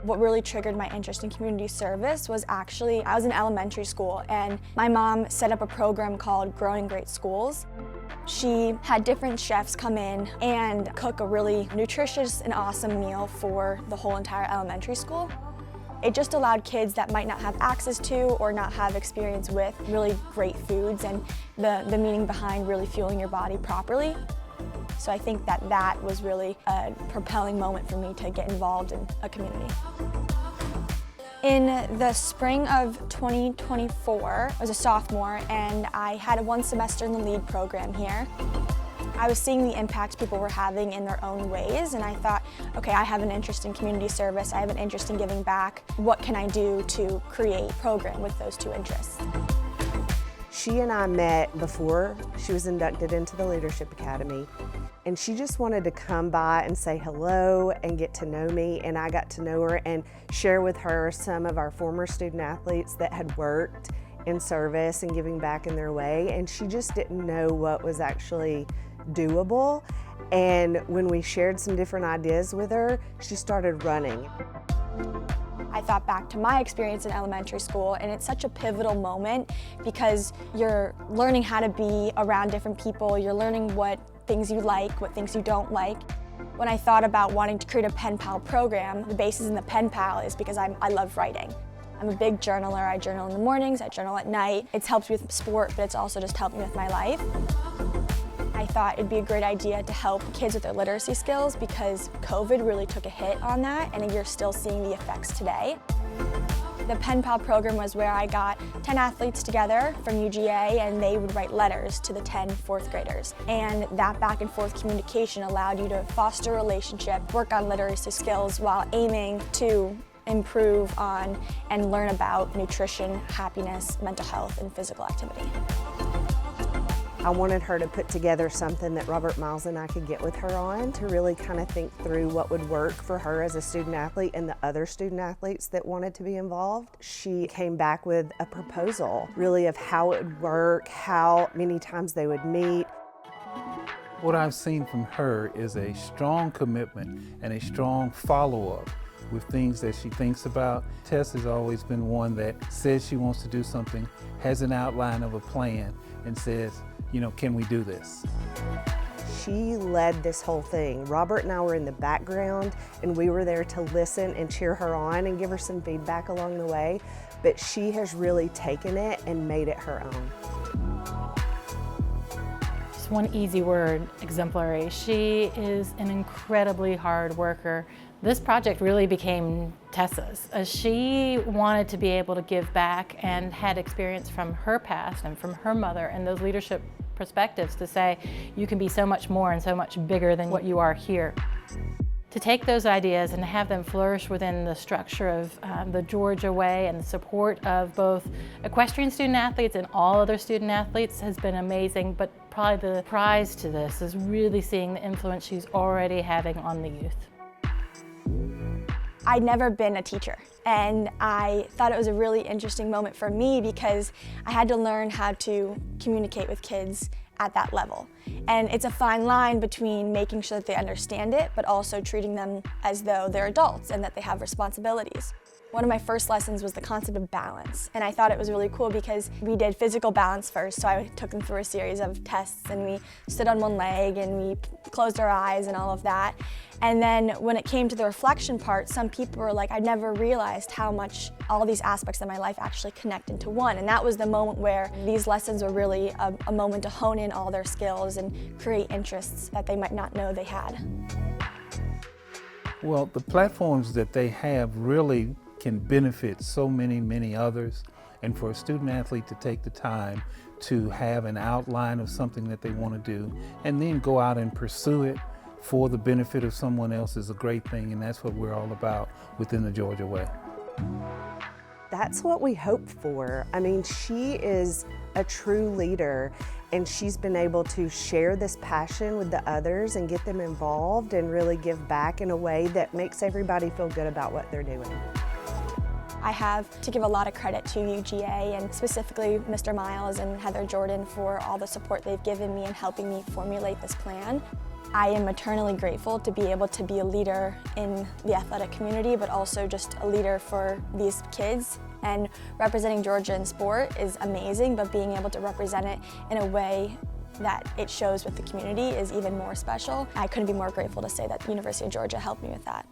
What really triggered my interest in community service was actually, I was in elementary school and my mom set up a program called Growing Great Schools. She had different chefs come in and cook a really nutritious and awesome meal for the whole entire elementary school. It just allowed kids that might not have access to or not have experience with really great foods and the meaning behind really fueling your body properly. So I think that was really a propelling moment for me to get involved in a community. In the spring of 2024, I was a sophomore and I had one semester in the LEAD program here. I was seeing the impact people were having in their own ways, and I thought, okay, I have an interest in community service, I have an interest in giving back. What can I do to create a program with those two interests? She and I met before she was inducted into the Leadership Academy, and she just wanted to come by and say hello and get to know me, and I got to know her and share with her some of our former student athletes that had worked in service and giving back in their way, and she just didn't know what was actually doable. And when we shared some different ideas with her, she started running. I thought back to my experience in elementary school, and it's such a pivotal moment because you're learning how to be around different people, you're learning what things you like, what things you don't like. When I thought about wanting to create a PenPal program, the basis in the PenPal is because I love writing. I'm a big journaler. I journal in the mornings, I journal at night. It's helped me with sport, but it's also just helped me with my life. I thought it'd be a great idea to help kids with their literacy skills because COVID really took a hit on that, and you're still seeing the effects today. The PenPal program was where I got 10 athletes together from UGA, and they would write letters to the 10 fourth graders. And that back and forth communication allowed you to foster a relationship, work on literacy skills while aiming to improve on and learn about nutrition, happiness, mental health, and physical activity. I wanted her to put together something that Robert Miles and I could get with her on to really kind of think through what would work for her as a student athlete and the other student athletes that wanted to be involved. She came back with a proposal, really, of how it would work, how many times they would meet. What I've seen from her is a strong commitment and a strong follow-up with things that she thinks about. Tess has always been one that says she wants to do something, has an outline of a plan, and says, you know, can we do this? She led this whole thing. Robert and I were in the background, and we were there to listen and cheer her on and give her some feedback along the way, but she has really taken it and made it her own. Just one easy word, exemplary. She is an incredibly hard worker. This project really became Tessa's. She wanted to be able to give back and had experience from her past and from her mother and those leadership perspectives to say, you can be so much more and so much bigger than what you are here. To take those ideas and have them flourish within the structure of the Georgia way and the support of both equestrian student athletes and all other student athletes has been amazing, but probably the prize to this is really seeing the influence she's already having on the youth. I'd never been a teacher, and I thought it was a really interesting moment for me because I had to learn how to communicate with kids at that level. And it's a fine line between making sure that they understand it, but also treating them as though they're adults and that they have responsibilities. One of my first lessons was the concept of balance, and I thought it was really cool because we did physical balance first, so I took them through a series of tests, and we stood on one leg and we closed our eyes and all of that. And then when it came to the reflection part, some people were like, I never realized how much all these aspects of my life actually connect into one. And that was the moment where these lessons were really a moment to hone in all their skills and create interests that they might not know they had. Well, the platforms that they have really can benefit so many others, and for a student athlete to take the time to have an outline of something that they want to do and then go out and pursue it for the benefit of someone else is a great thing, and that's what we're all about within the Georgia Way. That's what we hope for. I mean, she is a true leader, and she's been able to share this passion with the others and get them involved and really give back in a way that makes everybody feel good about what they're doing. I have to give a lot of credit to UGA and specifically Mr. Miles and Heather Jordan for all the support they've given me in helping me formulate this plan. I am eternally grateful to be able to be a leader in the athletic community, but also just a leader for these kids. And representing Georgia in sport is amazing, but being able to represent it in a way that it shows with the community is even more special. I couldn't be more grateful to say that the University of Georgia helped me with that.